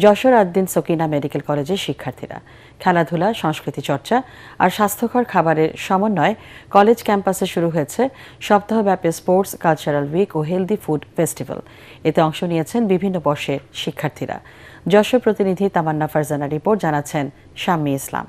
যশোর আদ্দিন সকিনা মেডিকেল কলেজের শিক্ষার্থীরা। খেলাধুলা, সংস্কৃতি চর্চা আর স্বাস্থ্যকর খাবারের সমন্বয়ে কলেজ ক্যাম্পাসে শুরু হয়েছে সপ্তাহব্যাপী স্পোর্টস, কালচারাল উইক ও হেলদি ফুড ফেস্টিভ্যাল। এতে অংশ নিয়েছেন বিভিন্ন বর্ষের শিক্ষার্থীরা। যশোর প্রতিনিধি তামান্না ফারজানার রিপোর্ট, জানাচ্ছেন শাম্মী ইসলাম।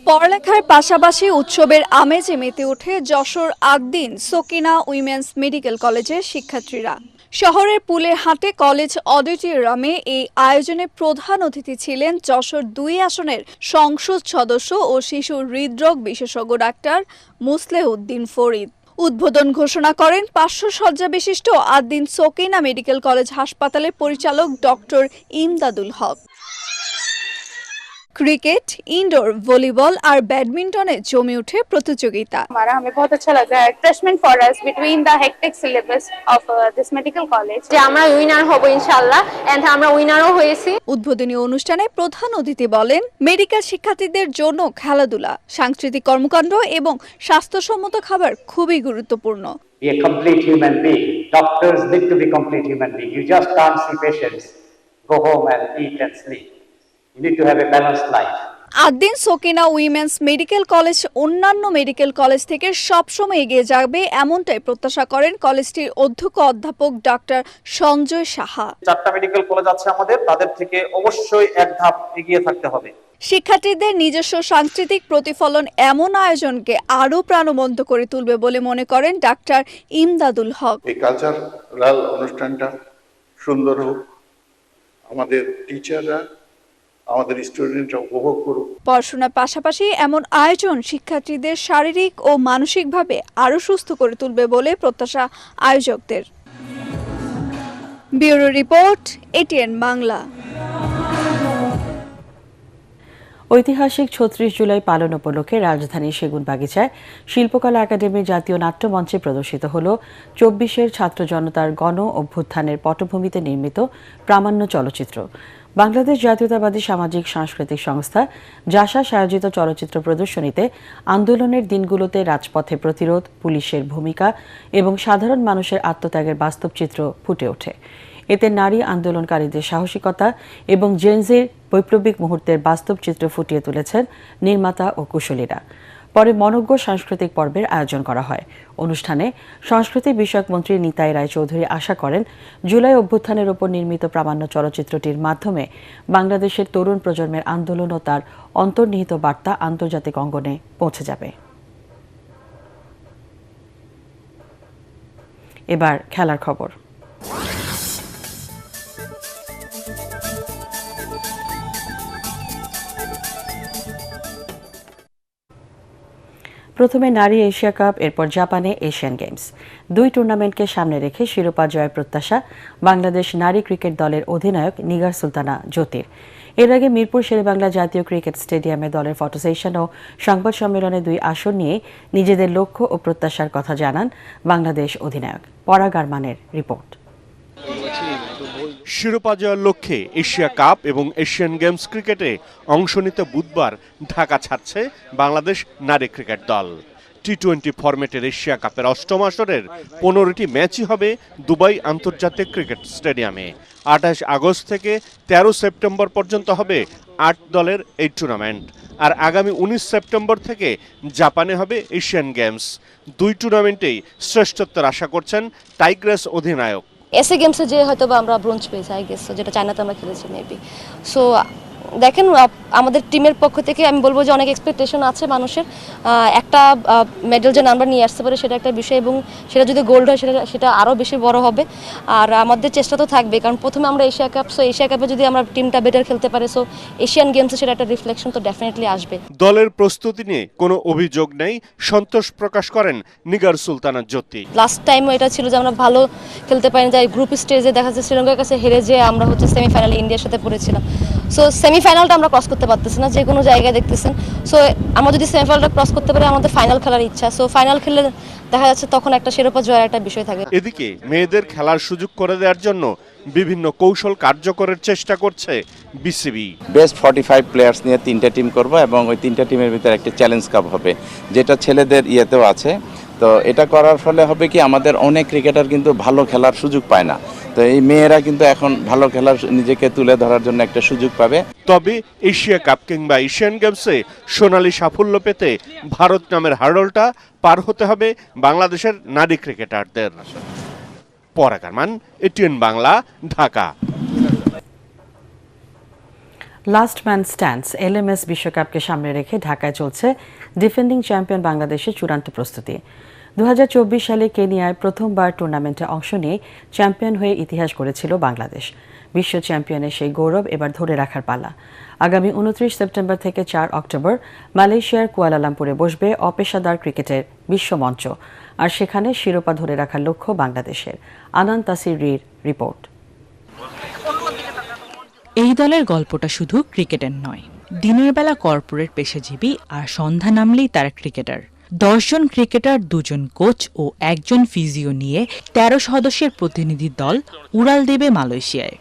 পড়ালেখার পাশাপাশি উৎসবের আমেজে মেতে ওঠে যশোর আদ্দিন সকিনা উইমেন্স মেডিকেল কলেজের শিক্ষার্থীরা। শহরের পুলের হাটে কলেজ অডিটোরিয়ামে এই আয়োজনে প্রধান অতিথি ছিলেন যশোর 2 আসনের সংসদ সদস্য ও শিশু হৃদরোগ বিশেষজ্ঞ ডাক্তার মুসলেউদ্দিন ফরিদ। উদ্বোধন ঘোষণা করেন 500 শয্যা বিশিষ্ট আদ্দিন সকিনা মেডিকেল কলেজ হাসপাতালের পরিচালক ডক্টর ইমদাদুল হক। क्रिकेट, इंडोर, वॉलीबॉल और बैडमिंटने जमे उठे प्रतियोगिता। हमें बहुत अच्छा लगा refreshment for us between the hectic syllabus of this medical college যে আমরা উইনার হব ইনশাআল্লাহ এন্ড আমরা উইনারও হয়েছি। উদ্বোধনী অনুষ্ঠানে প্রধান অতিথি বলেন, মেডিকেল শিক্ষার্থীদের জন্য খেলাধুলা, সাংস্কৃতিক কর্মকাণ্ড এবং স্বাস্থ্যসম্মত খাবার খুবই গুরুত্বপূর্ণ। Be a complete human being. Doctors need to be complete human being. You just can't see patients, go home and eat and sleep. You need to have a balanced life. Ad-din Sakina women's medical college অন্যান্য মেডিকেল কলেজ থেকে সবসময় এগিয়ে যাবে এমনটাই প্রত্যাশা করেন কলেজটির অধ্যক্ষ অধ্যাপক ডক্টর সঞ্জয় সাহা। 4টা মেডিকেল কলেজ আছে আমাদের, তাদের থেকে অবশ্যই এক ধাপ এগিয়ে থাকতে হবে। শিক্ষার্থীদের নিজস্ব সাংস্কৃতিক প্রতিফলন এমন আয়োজনকে আরও প্রাণবন্ত করে তুলবে বলে মনে করেন ডাক্তার ইমদাদুল হক। এই কালচারাল অনুষ্ঠানটা সুন্দর হোক, আমাদের টিচাররা, আমাদের স্টুডেন্টরা উপভোগ করুক। পড়াশোনার পাশাপাশি এমন আয়োজন শিক্ষার্থীদের শারীরিক ও মানসিকভাবে আরও সুস্থ করে তুলবে বলে প্রত্যাশা আয়োজকদের। ব্যুরো রিপোর্ট, ATN বাংলা। ঐতিহাসিক 36 জুলাই পালন উপলক্ষে রাজধানীর সেগুনবাগিচায় শিল্পকলা একাডেমির জাতীয় নাট্যমঞ্চে প্রদর্শিত হল 24-এর ছাত্র জনতার গণ অভ্যুত্থানের পটভূমিতে নির্মিত প্রামাণ্য চলচ্চিত্র। বাংলাদেশ জাতীয়তাবাদী সামাজিক সাংস্কৃতিক সংস্থা জাসাস আয়োজিত চলচ্চিত্র প্রদর্শনীতে আন্দোলনের দিনগুলোতে রাজপথে প্রতিরোধ, পুলিশের ভূমিকা এবং সাধারণ মানুষের আত্মত্যাগের বাস্তব চিত্র ফুটে ওঠে। এতে নারী আন্দোলনকারীদের সাহসিকতা এবং জেনজির বৈপ্লবিক মুহূর্তের বাস্তব চিত্র ফুটিয়ে তুলেছেন নির্মাতা ও কুশলীরা। পরে মনোজ্ঞ সাংস্কৃতিক পর্বের আয়োজন করা হয়। অনুষ্ঠানে সংস্কৃতি বিষয়ক মন্ত্রী নিতাই রায়চৌধুরী আশা করেন, জুলাই অভ্যুত্থানের ওপর নির্মিত প্রামাণ্য চলচ্চিত্রটির মাধ্যমে বাংলাদেশের তরুণ প্রজন্মের আন্দোলন ও তার অন্তর্নিহিত বার্তা আন্তর্জাতিক অঙ্গনে পৌঁছে যাবে। এবার খেলার খবর। প্রথমে নারী এশিয়া কাপ, এরপর জাপানে এশিয়ান গেমস। 2 টুর্নামেন্টকে সামনে রেখে শিরোপা জয়ের প্রত্যাশা বাংলাদেশ নারী ক্রিকেট দলের অধিনায়ক নিগার সুলতানা জ্যোতির। এর আগে মিরপুর শেরেবাংলা জাতীয় ক্রিকেট স্টেডিয়ামে দলের ফটো সেশন ও সংবাদ সম্মেলনে 2 আসন নিয়ে নিজেদের লক্ষ্য ও প্রত্যাশার কথা জানান বাংলাদেশ অধিনায়ক। পরাগ আরমানের রিপোর্ট। শিরোপা জয়ের লক্ষ্যে এশিয়া কাপ এবং এশিয়ান গেমস ক্রিকেটে অংশ নিতে বুধবার ঢাকা ছাড়ছে বাংলাদেশ নারী ক্রিকেট দল। টি-20 ফরম্যাটের এশিয়া কাপের 8ম আসরের 15টি ম্যাচই হবে দুবাই আন্তর্জাতিক ক্রিকেট স্টেডিয়ামে। 28 আগস্ট থেকে 13 সেপ্টেম্বর পর্যন্ত হবে 8 দলের এই টুর্নামেন্ট। আর আগামী 19 সেপ্টেম্বর থেকে জাপানে হবে এশিয়ান গেমস। 2 টুর্নামেন্টেই শ্রেষ্ঠত্বের আশা করছেন টাইগ্রেস অধিনায়ক। এসএ গেমসে যে হয়তো বা আমরা ব্রোঞ্জ পেয়েছি, আই গেস, যেটা চায়নাতে আমরা খেলেছি মেবি। সো দেখেন আমাদের টিমের পক্ষ থেকে আমি বলবো যে অনেক এক্সপেকটেশন আছে মানুষের। একটা মেডেল যে আমরা নিয়ে আসতে পারি সেটা একটা বিষয়, এবং সেটা যদি গোল্ড হয় সেটা আরও বেশি বড় হবে। আর আমাদের চেষ্টা তো থাকবে, কারণ প্রথমে আমরা এশিয়া কাপ, সো এশিয়া কাপে যদি আমরা টিমটা বেটার খেলতে পারি, সো এশিয়ান গেমসে সেটা একটা রিফ্লেকশন তো ডেফিনেটলি আসবে। দলের প্রস্তুতি নিয়ে কোনো অভিযোগ নেই, সন্তোষ প্রকাশ করেন নিগার সুলতানা জ্যোতি। লাস্ট টাইমও এটা ছিল যে আমরা ভালো খেলতে পারিনি, যাই গ্রুপ স্টেজে দেখা যাচ্ছে শ্রীলঙ্কার কাছে হেরে যে আমরা হচ্ছে সেমিফাইনালে ইন্ডিয়ার সাথে পড়েছিলাম। সো সেমিফাইনালটা আমরা ক্রস করতে পারতেছি না, যে কোনো জায়গায় দেখতেছেন। সো আমরা যদি সেমিফাইনালটা ক্রস করতে পারি, আমাদের ফাইনাল খেলার ইচ্ছা। সো ফাইনাল খেললে দেখা যাচ্ছে তখন একটা শিরোপা জয়ের একটা বিষয় থাকে। এদিকে মেয়েদের খেলার সুযোগ করে দেওয়ার জন্য বিভিন্ন কৌশল কার্যকরের চেষ্টা করছে বিসিবি। বেস্ট 45 প্লেয়ার্স নিয়ে 3টা টিম করব এবং ওই 3টা টিমের ভিতরে একটা চ্যালেঞ্জ কাপ হবে, যেটা ছেলেদের ইয়েতেও আছে। তো এটা করার ফলে হবে কি, আমাদের অনেক ক্রিকেটার কিন্তু ভালো খেলার সুযোগ পায় না। তো এই মেয়েরা কিন্তু এখন ভালো খেলার নিজেকে তুলে ধরার জন্য একটা সুযোগ পাবে। তবে এশিয়া কাপ কিংবা এশিয়ান গেমসে সোনালী সাফল্য পেতে ভারত নামের হার্ডলটা পার হতে হবে বাংলাদেশের নারী ক্রিকেটারদের। পরাগ Arman, ATN Bangla, Dhaka. Last man stands LMS বিশ্বকাপকে সামনে রেখে ঢাকায় চলছে ডিফেন্ডিং চ্যাম্পিয়ন বাংলাদেশের চূড়ান্ত প্রস্তুতি। 2024 সালে কেনিয়ায় প্রথমবার টুর্নামেন্টে অংশ নিয়ে চ্যাম্পিয়ন হয়ে ইতিহাস গড়েছিল বাংলাদেশ। বিশ্ব চ্যাম্পিয়নের সেই গৌরব এবার ধরে রাখার পালা। আগামী 29 সেপ্টেম্বর থেকে 4 অক্টোবর মালয়েশিয়ার কুয়ালালামপুরে বসবে অপেশাদার ক্রিকেটের বিশ্বমঞ্চ, আর সেখানে শিরোপা ধরে রাখার লক্ষ্য বাংলাদেশের। আনান তাসির রিপোর্ট। এই দলের গল্পটা শুধু ক্রিকেটের নয়, দিনের বেলা কর্পোরেট পেশাজীবী, আর সন্ধ্যা নামলেই তারা ক্রিকেটার। 10 জন ক্রিকেটার, 2 জন কোচ ও 1 জন ফিজিও নিয়ে 13 সদস্যের প্রতিনিধি দল উড়াল দেবে মালয়েশিয়ায়।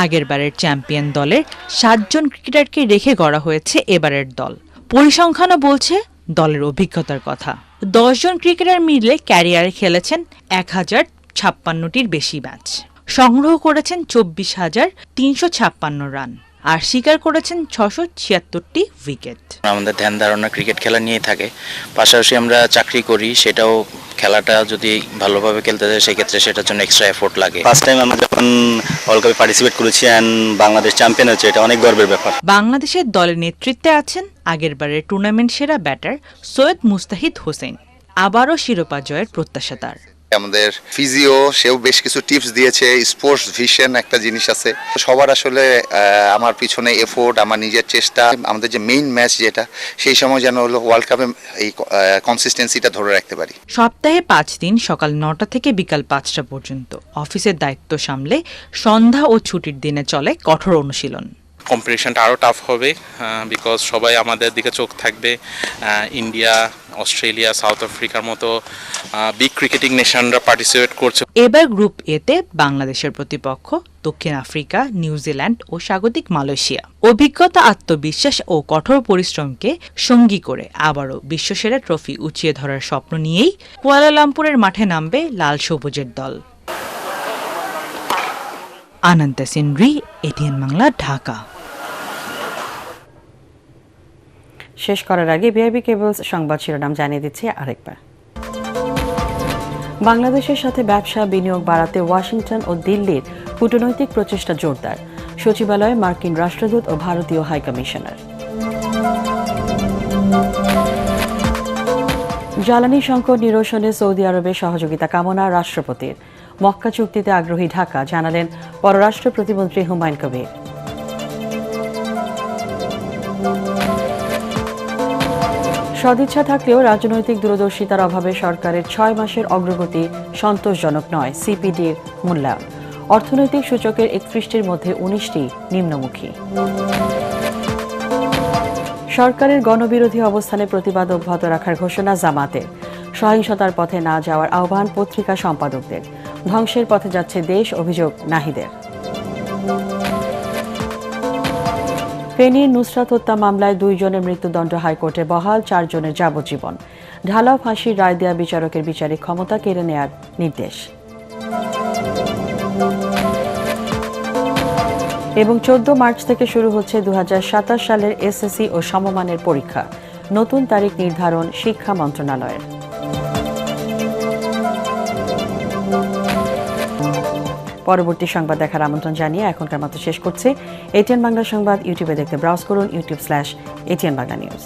আগেরবারের চ্যাম্পিয়ন দলের 7 জন ক্রিকেটারকে রেখে গড়া হয়েছে এবারের দল। পরিসংখ্যানও বলছে দলের অভিজ্ঞতার কথা। 10 জন ক্রিকেটার মিলে ক্যারিয়ারে খেলেছেন 1056টির বেশি ম্যাচ, সংগ্রহ করেছেন 24,356 রান, আর শিকার করেছেন 676টি উইকেট। আমাদের ধ্যান ধারণা ক্রিকেট খেলা নিয়ে থাকে, পাশাপাশি আমরা চাকরি করি, সেটাও খেলাটা যদি ভালোভাবে খেলতে যায় সেক্ষেত্রে সেটার জন্য এক্সট্রা এফোর্ট লাগে। ফার্স্ট টাইম আমরা যখন ওয়ার্ল্ড কাপে পার্টিসিপেট করেছি এন্ড বাংলাদেশ চ্যাম্পিয়ন হচ্ছে, এটা অনেক গর্বের ব্যাপার। বাংলাদেশের দলের নেতৃত্বে আছেন আগেরবারের টুর্নামেন্ট সেরা ব্যাটার সৈয়দ মুস্তাহিদ হোসেন। আবারও শিরোপা জয়ের প্রত্যাশা তার। আমাদের ফিজিও, সেও বেশ কিছু টিপস দিয়েছে। স্পোর্টস ভিশন একটা জিনিস আছে, সবার আসলে আমার পিছনে এফোর্ট, আমার নিজের চেষ্টা। আমাদের যে মেইন ম্যাচ যেটা, সেই সময় যেন হলো ওয়ার্ল্ড কাপে এই কনসিস্টেন্সিটা ধরে রাখতে পারি। সপ্তাহে 5 দিন সকাল 9টা থেকে বিকাল 5টা পর্যন্ত অফিসের দায়িত্ব সামলে সন্ধ্যা ও ছুটির দিনে চলে কঠোর অনুশীলন। কম্পিটিশনটা আরও টাফ হবে, বিকজ সবাই আমাদের দিকে চোখ থাকবে। ইন্ডিয়া, অস্ট্রেলিয়া, সাউথ আফ্রিকার মতো বিগ ক্রিকেটিং নেশনরা পার্টিসিপেট করছে। এবার গ্রুপ এতে বাংলাদেশের প্রতিপক্ষ দক্ষিণ আফ্রিকা, নিউজিল্যান্ড ও স্বাগতিক মালয়েশিয়া। অভিজ্ঞতা, আত্মবিশ্বাস ও কঠোর পরিশ্রমকে সঙ্গী করে আবারও বিশ্বসেরা ট্রফি উঁচিয়ে ধরার স্বপ্ন নিয়েই কুয়ালালামপুরের মাঠে নামবে লাল সবুজের দল। আনন্দ সিনরি, এটিএন বাংলা, ঢাকা। শেষ করার আগে বিআইবি কেবলস সংবাদ শিরোনাম জানিয়ে দিচ্ছি আরেকবার। বাংলাদেশের সাথে ব্যবসা বিনিয়োগ বাড়াতে ওয়াশিংটন ও দিল্লির কূটনৈতিক প্রচেষ্টা জোরদার, সচিবালয়ে মার্কিন রাষ্ট্রদূত ও ভারতীয় হাইকমিশনার। জ্বালানি সংকট নিরসনে সৌদি আরবের সহযোগিতা কামনা রাষ্ট্রপতির। মক্কা চুক্তিতে আগ্রহী ঢাকা, জানালেন পররাষ্ট্র প্রতিমন্ত্রী হুমায়ুন কবির। সদিচ্ছা থাকলেও রাজনৈতিক দূরদর্শিতার অভাবে সরকারের 6 মাসের অগ্রগতি সন্তোষজনক নয়, সিপিডির মূল্যায়ন। অর্থনৈতিক সূচকের 31টির মধ্যে 19টি নিম্নমুখী। সরকারের গণবিরোধী অবস্থানে প্রতিবাদ অব্যাহত রাখার ঘোষণা জামাতের। সহিংসতার পথে না যাওয়ার আহ্বান পত্রিকা সম্পাদকদের। ধ্বংসের পথে যাচ্ছে দেশ, অভিযোগ নাহিদের। ফেনীর নুসরাত হত্যা মামলায় 2 জনের মৃত্যুদণ্ড হাইকোর্টে বহাল, 4 জনের যাবজ্জীবন। ঢালাও ফাঁসির রায় দেয়া বিচারকের বিচারিক ক্ষমতা কেড়ে নেয়ার নির্দেশ। এবং 14 মার্চ থেকে শুরু হচ্ছে 2027 সালের এসএসসি ও সমমানের পরীক্ষা। নতুন তারিখ নির্ধারণ শিক্ষা মন্ত্রণালয়ের। পরবর্তী সংবাদ দেখার আমন্ত্রণ জানিয়ে এখনকার মতো শেষ করছি। এটিএন বাংলা সংবাদ ইউটিউবে দেখতে ব্রাউজ করুন youtube/ATN Bangla News।